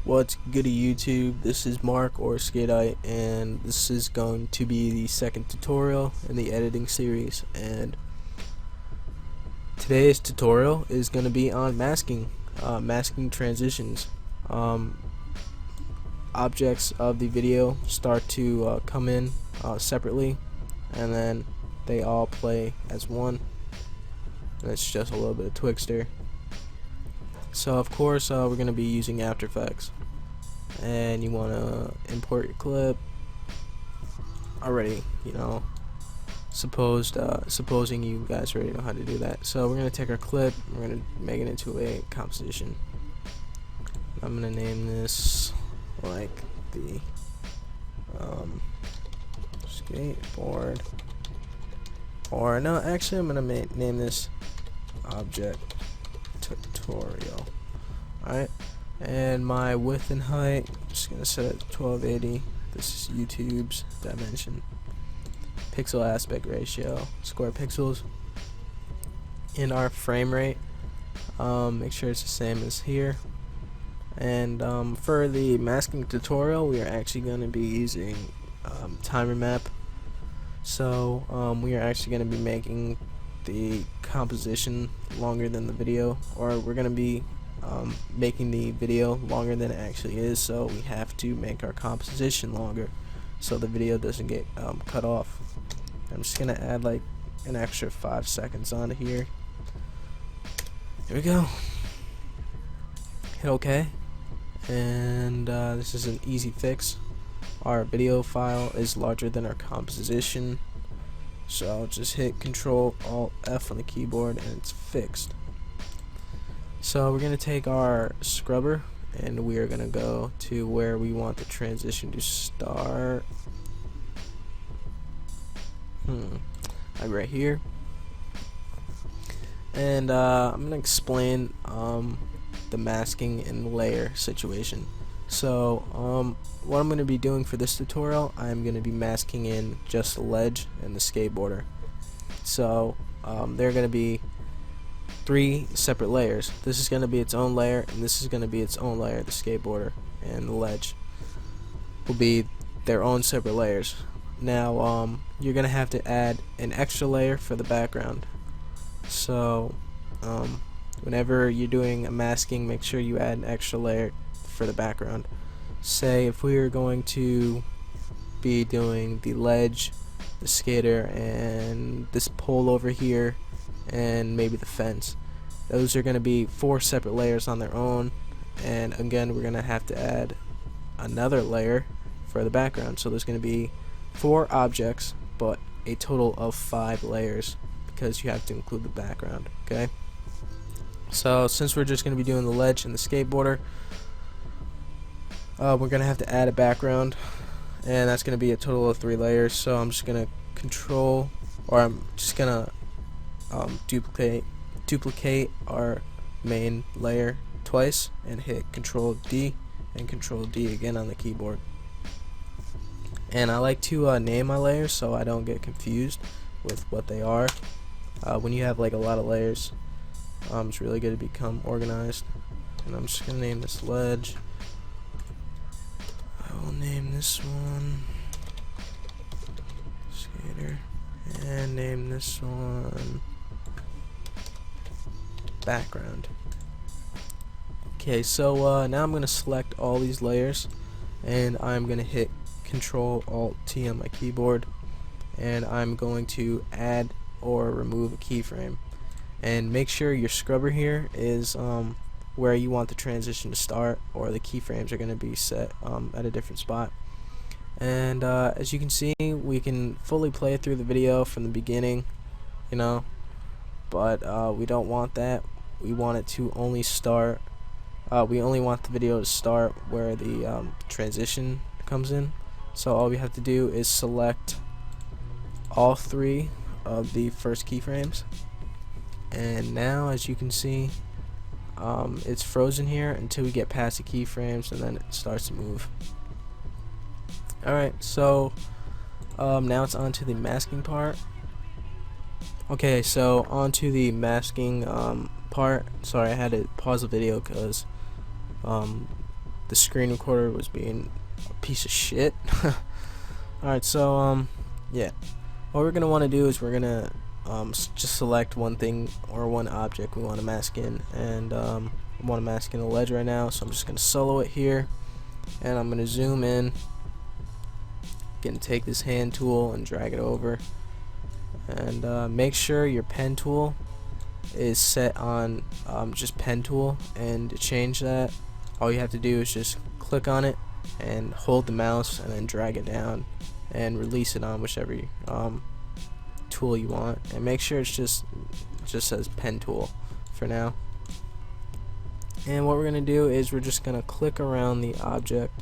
What's good YouTube? This is Mark or Skateite, and this is going to be the second tutorial in the editing series. And today's tutorial is going to be on masking, masking transitions. Objects of the video start to come in separately, and then they all play as one. And it's just a little bit of Twixtor. So of course we're going to be using After Effects, and you want to import your clip already, supposing you guys already know how to do that. So we're going to take our clip, we're going to make it into a composition. I'm going to name this like the skateboard, or no, actually I'm going to name this object tutorial. Alright, and my width and height, I'm just going to set it to 1280. This is YouTube's dimension. Pixel aspect ratio, square pixels. In our frame rate, make sure it's the same as here. And for the masking tutorial, we are actually going to be using timer map. So we are actually going to be making the composition longer than the video, or we're going to be making the video longer than it actually is, so we have to make our composition longer so the video doesn't get cut off. I'm just going to add like an extra 5 seconds onto here. Here we go. Hit OK, and this is an easy fix. Our video file is larger than our composition, so I'll just hit Control Alt F on the keyboard and it's fixed. So we're going to take our scrubber and we are going to go to where we want the transition to start. Like right here. And I'm going to explain the masking and layer situation. So what I'm going to be doing for this tutorial, I'm going to be masking in just the ledge and the skateboarder. So they're going to be 3 separate layers. This is going to be its own layer, and this is going to be its own layer. The skateboarder and the ledge will be their own separate layers. Now you're going to have to add an extra layer for the background. So whenever you're doing a masking, make sure you add an extra layer for the background. Say if we are going to be doing the ledge, the skater, and this pole over here, and maybe the fence, those are going to be 4 separate layers on their own, and again we're going to have to add another layer for the background. So there's going to be 4 objects but a total of 5 layers because you have to include the background. Okay, so since we're just going to be doing the ledge and the skateboarder, we're going to have to add a background, and that's going to be a total of 3 layers. So I'm just going to duplicate our main layer twice and hit Control D and Control D again on the keyboard. And I like to name my layers so I don't get confused with what they are. When you have like a lot of layers, it's really good to become organized. And I'm just gonna name this ledge. I will name this one skater, and name this one background. Okay, so now I'm going to select all these layers, and I'm going to hit Control Alt T on my keyboard, and I'm going to add or remove a keyframe. And make sure your scrubber here is where you want the transition to start, or the keyframes are going to be set at a different spot. And as you can see, we can fully play through the video from the beginning, but we don't want that. We want it to only start, we only want the video to start where the transition comes in. So all we have to do is select all 3 of the first keyframes, and now as you can see, it's frozen here until we get past the keyframes, and then it starts to move. Alright, so now it's on to the masking part. Okay, so on to the masking part. Sorry, I had to pause the video because the screen recorder was being a piece of shit. Alright, so yeah, what we're gonna want to do is we're gonna just select one thing or one object we want to mask in, and I want to mask in the ledge right now, so I'm just gonna solo it here, and I'm gonna zoom in, gonna take this hand tool and drag it over, and make sure your pen tool is set on just pen tool, and to change that all you have to do is just click on it and hold the mouse and then drag it down and release it on whichever tool you want, and make sure it's just says pen tool for now. And what we're gonna do is we're just gonna click around the object,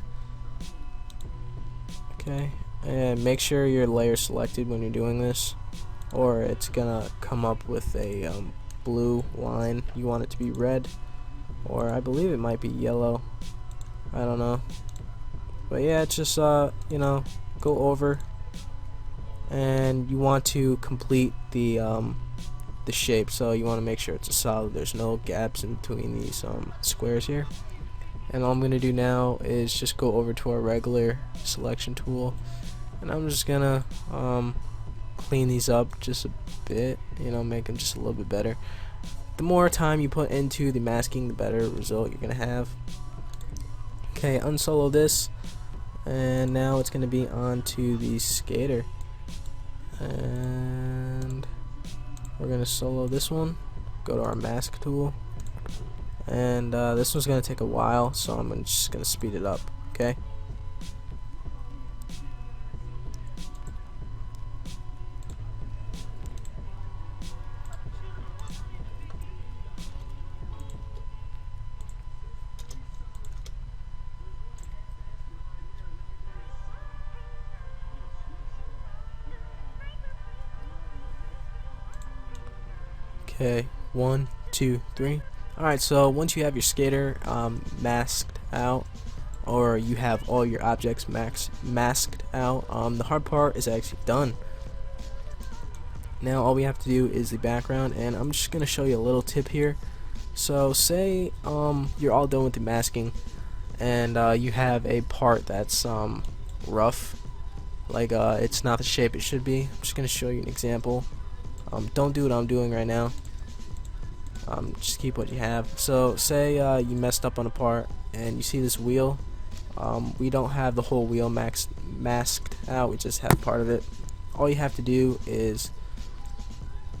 okay, and make sure your layer selected when you're doing this, or it's gonna come up with a blue line. You want it to be red, or I believe it might be yellow, I don't know, but yeah, it's just you know, go over, and you want to complete the shape, so you want to make sure it's a solid, there's no gaps in between these squares here. And all I'm gonna do now is just go over to our regular selection tool, and I'm just gonna clean these up just a bit, you know, make them just a little bit better. The more time you put into the masking, the better result you're gonna have. Okay, unsolo this, and now it's gonna be on to the skater, and we're gonna solo this one, go to our mask tool, and this one's gonna take a while, so I'm just gonna speed it up, okay? Okay, 1, 2, 3. Alright, so once you have your skater masked out, or you have all your objects masked out, the hard part is actually done. Now all we have to do is the background, and I'm just going to show you a little tip here. So say you're all done with the masking, and you have a part that's rough, like it's not the shape it should be. I'm just going to show you an example. Don't do what I'm doing right now. Just keep what you have. So say you messed up on a part and you see this wheel. We don't have the whole wheel masked out, we just have part of it. All you have to do is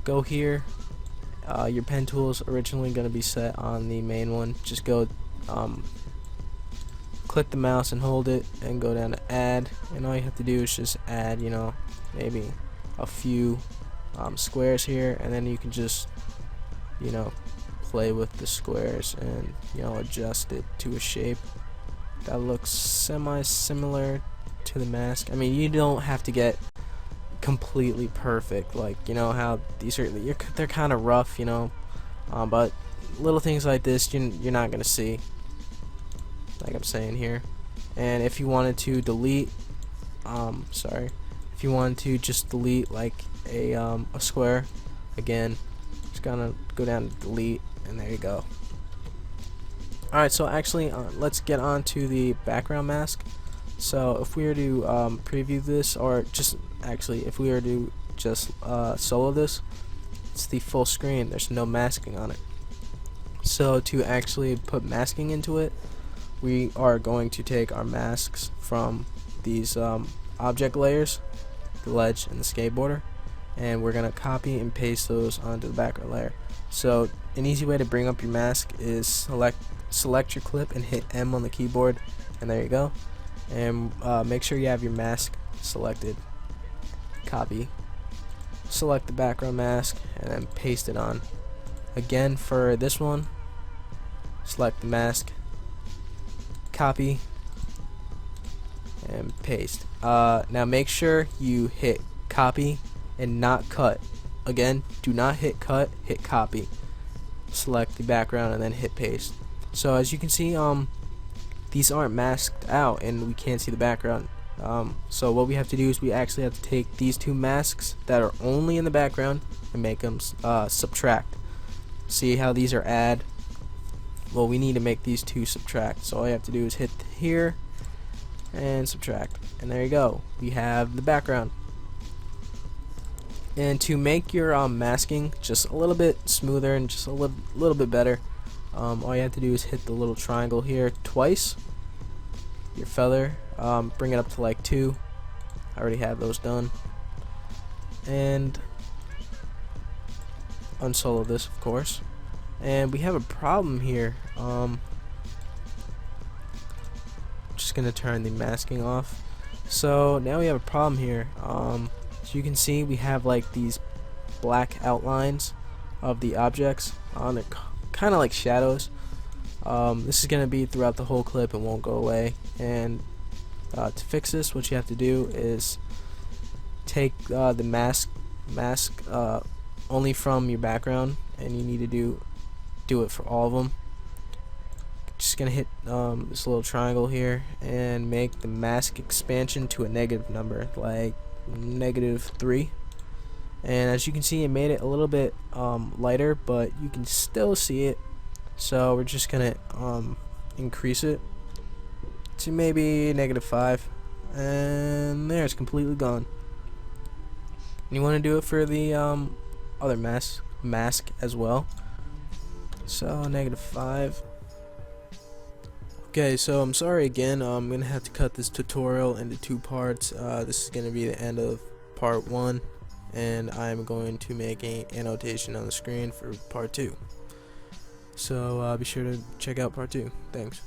go here. Your pen tool is originally going to be set on the main one. Just go click the mouse and hold it and go down to add, and all you have to do is just add, you know, maybe a few squares here, and then you can just, you know, play with the squares and, you know, adjust it to a shape that looks semi-similar to the mask. I mean, you don't have to get completely perfect, like, you know how these are, they're kind of rough, you know, but little things like this you're not gonna see, like I'm saying here. And if you wanted to delete, if you wanted to just delete like a square, again, just gonna go down to delete, and there you go. Alright, so actually let's get on to the background mask. So if we were to preview this, or just actually if we were to just solo this, it's the full screen, there's no masking on it. So to actually put masking into it, we are going to take our masks from these object layers, the ledge and the skateboarder, and we're gonna copy and paste those onto the background layer. So an easy way to bring up your mask is select your clip and hit M on the keyboard, and there you go. And make sure you have your mask selected. Copy, select the background mask, and then paste it on. Again for this one, select the mask, copy, and paste. Now make sure you hit copy and not cut. Again, do not hit cut, hit copy. Select the background and then hit paste. So as you can see, these aren't masked out and we can't see the background. So what we have to do is we actually have to take these two masks that are only in the background and make them subtract. See how these are add well, we need to make these two subtract. So all you have to do is hit here and subtract, and there you go. We have the background. And to make your masking just a little bit smoother and just a little bit better, all you have to do is hit the little triangle here twice. Your feather, bring it up to like 2. I already have those done. And unsolo this, of course. And we have a problem here. Just gonna turn the masking off. So now we have a problem here. So you can see we have like these black outlines of the objects. They're kind of like shadows. This is gonna be throughout the whole clip and won't go away. And to fix this, what you have to do is take the mask only from your background, and you need to do it for all of them. Just gonna hit this little triangle here and make the mask expansion to a negative number, like -3. And as you can see, it made it a little bit lighter, but you can still see it. So we're just gonna increase it to maybe -5, and there, it's completely gone. And you want to do it for the other mask as well. So -5. Okay, so I'm sorry again. I'm gonna have to cut this tutorial into 2 parts. This is gonna be the end of part 1, and I'm going to make an annotation on the screen for part 2. So be sure to check out part 2. Thanks.